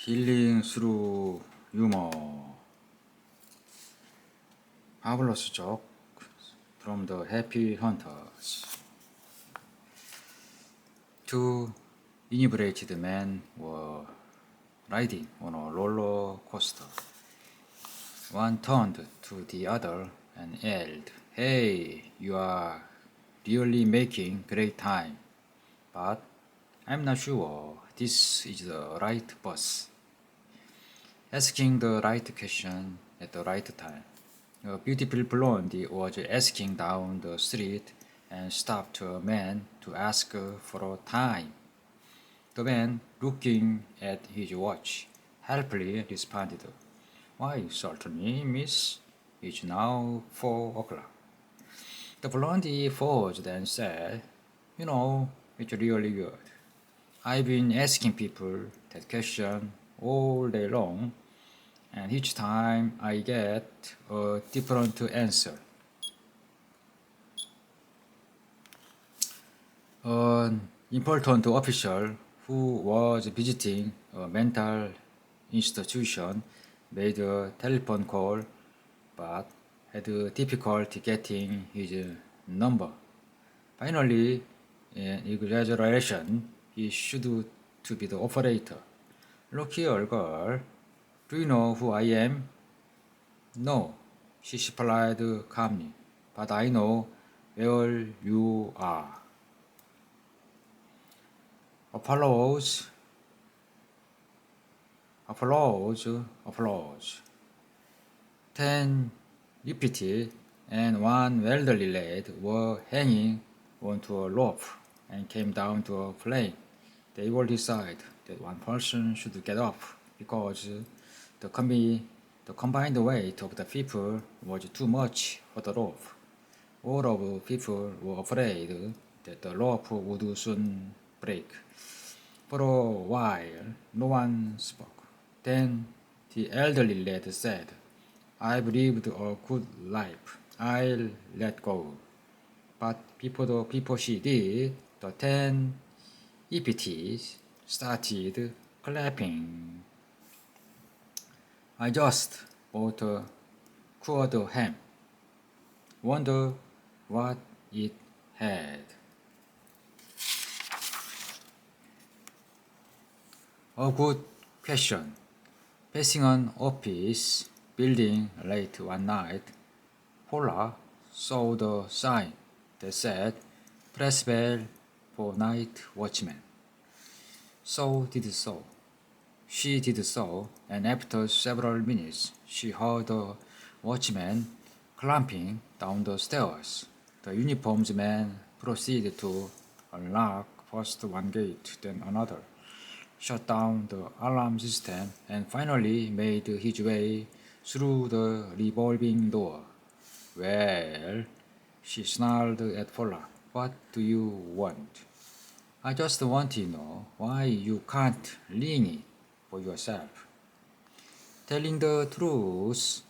힐링 through humor. Marvelous joke from the Happy Hunters. Two inebriated men were riding on a roller coaster. One turned to the other and yelled, "Hey, you are really making great time, but I'm not sure this is the right bus." Asking the right question at the right time. A beautiful blonde was asking down the street and stopped a man to ask for a time. The man, looking at his watch, helpfully responded, "Why, certainly, miss. It's now 4 o'clock." The blondie paused and said, "You know, it's really good. I've been asking people that question all day long, and each time I get a different answer." An important official who was visiting a mental institution made a telephone call but had difficulty getting his number. Finally, in exaggeration, he showed to be the operator. "Look here, girl. Do you know who I am?" "No," she replied calmly, "but I know where you are." Applause, applause, applause. 10 repeated, and one elderly lad were hanging onto a rope and came down to a plane. They all decided that one person should get off because the combined weight of the people was too much for the rope. All of the people were afraid that the rope would soon break. For a while, no one spoke. Then the elderly lad said, "I've lived a good life. I'll let go." But before she did, the 10 EPTs started clapping. "I just bought a cured ham. Wonder what it had." A good question. Passing an office building late one night, Paula saw the sign that said, "Press bell for night watchman." She did so, and after several minutes, she heard the watchman clumping down the stairs. The uniformed man proceeded to unlock first one gate, then another, shut down the alarm system, and finally made his way through the revolving door. "Well," she snarled at Paula, "what do you want?" "I just want to know why you can't ring it for yourself." Telling the truth,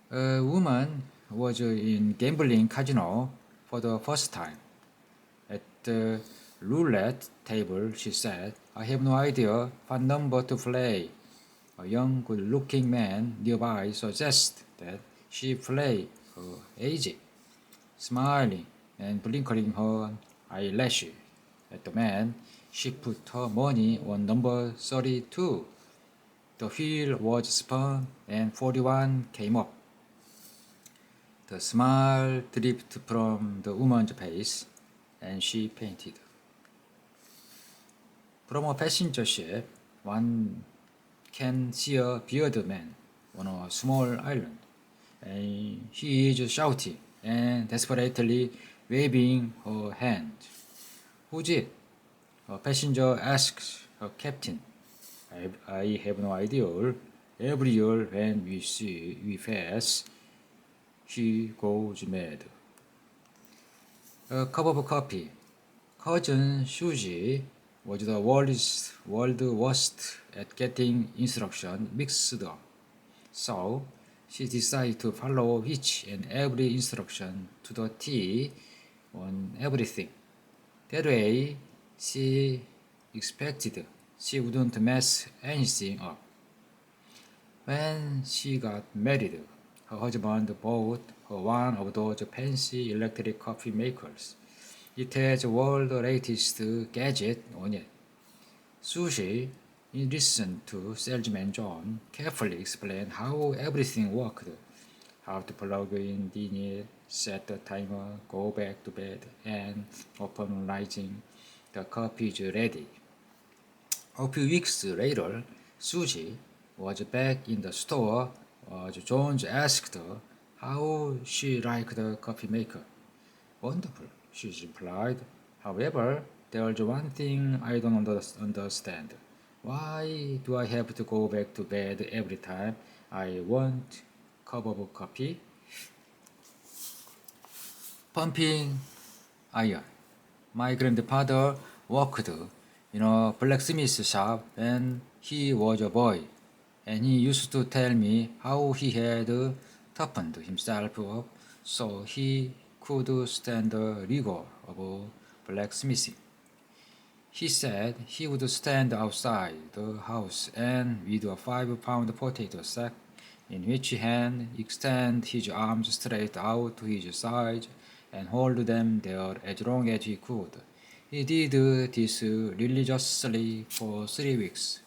a woman was in gambling casino for the first time. At the roulette table, she said, "I have no idea what number to play." A young, good-looking man nearby suggested that she play her age. Smiling and blinking her eyelashes at the man, she put her money on number 32. The wheel was spun and 41 came up. The smile dripped from the woman's face, and she fainted. From a passenger ship, one can see a bearded man on a small island, and he is shouting and desperately waving her hand. "Who's it?" a passenger asks her captain. I have no idea. Every year when we pass, she goes mad." A cup of coffee. Cousin Susie was the world's worst at getting instruction mixed up. So she decided to follow each and every instruction to the T on everything. That way, she expected she wouldn't mess anything up. When she got married, her husband bought her one of those fancy electric coffee makers. It has all the latest gadget on it. Sushi, listened to salesman John carefully explain how everything worked, how to plug in the net, set the timer, go back to bed, and upon rising, the coffee is ready. A few weeks later, Susie was back in the store as Jones asked her how she liked the coffee maker. Wonderful, she replied. However, there's one thing I don't understand. Why do I have to go back to bed every time I want a cup of coffee? Pumping iron. My grandfather worked in a blacksmith shop when he was a boy, and he used to tell me how he had toughened himself up so he could stand the rigor of blacksmithing. He said he would stand outside the house and with a 5-pound potato sack in which hand extend his arms straight out to his sides and hold them there as long as he could. He did this religiously for 3 weeks.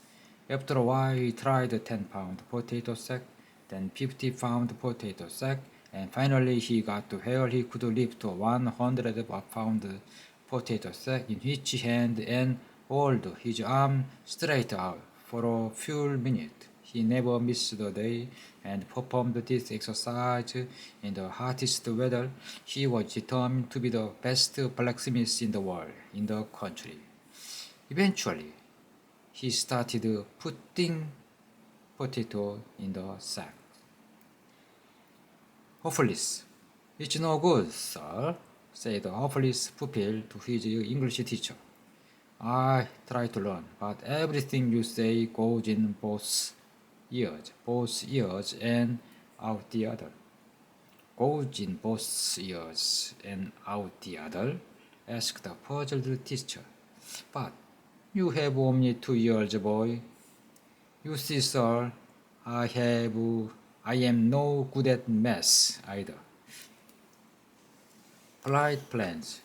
After a while, he tried a 10-pound potato sack, then 50-pound potato sack, and finally he got to where he could lift a 100-pound potato sack in each hand and hold his arm straight out for a few minutes. He never missed a day and performed this exercise in the hottest weather. He was determined to be the best blacksmith in the world, in the country. Eventually, he started putting potato in the sack. Hopeless. It's no good, sir, said the hopeless pupil to his English teacher. I try to learn, but everything you say goes in both ears and out the other. Goes in both ears and out the other? Asked the puzzled teacher. But you have only 2 years, boy. You see, sir, I am no good at math either. Flight plans.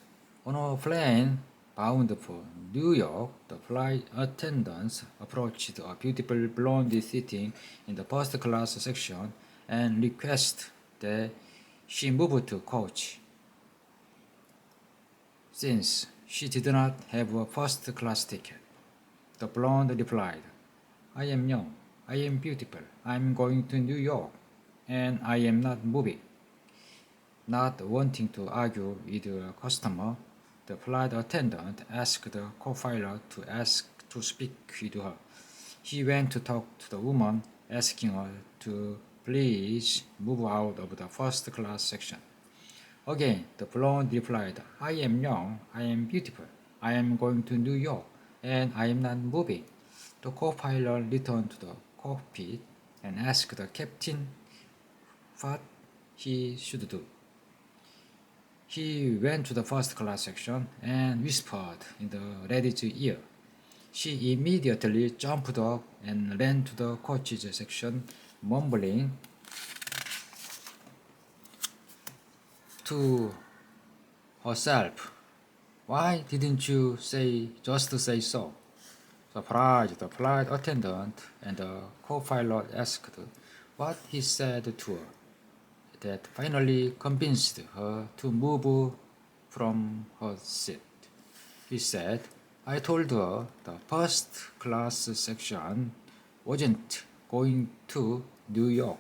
On a plane bound for New York, the flight attendants approached a beautiful blonde sitting in the first class section and requested that she move to coach. Since she did not have a first class ticket, the blonde replied, I am young, I am beautiful, I am going to New York, and I am not moving. Not wanting to argue with a customer, the flight attendant asked the co-pilot to speak with her. He went to talk to the woman, asking her to please move out of the first class section. Again, the blonde replied, I am young, I am beautiful, I am going to New York, and I am not moving. The co-pilot returned to the cockpit and asked the captain what he should do. He went to the first class section and whispered in the lady's ear. She immediately jumped up and ran to the coach's section, mumbling to herself, why didn't you just say so? Surprised, the flight attendant and the co-pilot asked what he said to her. That finally convinced her to move from her seat. He said, I told her the first class section wasn't going to New York.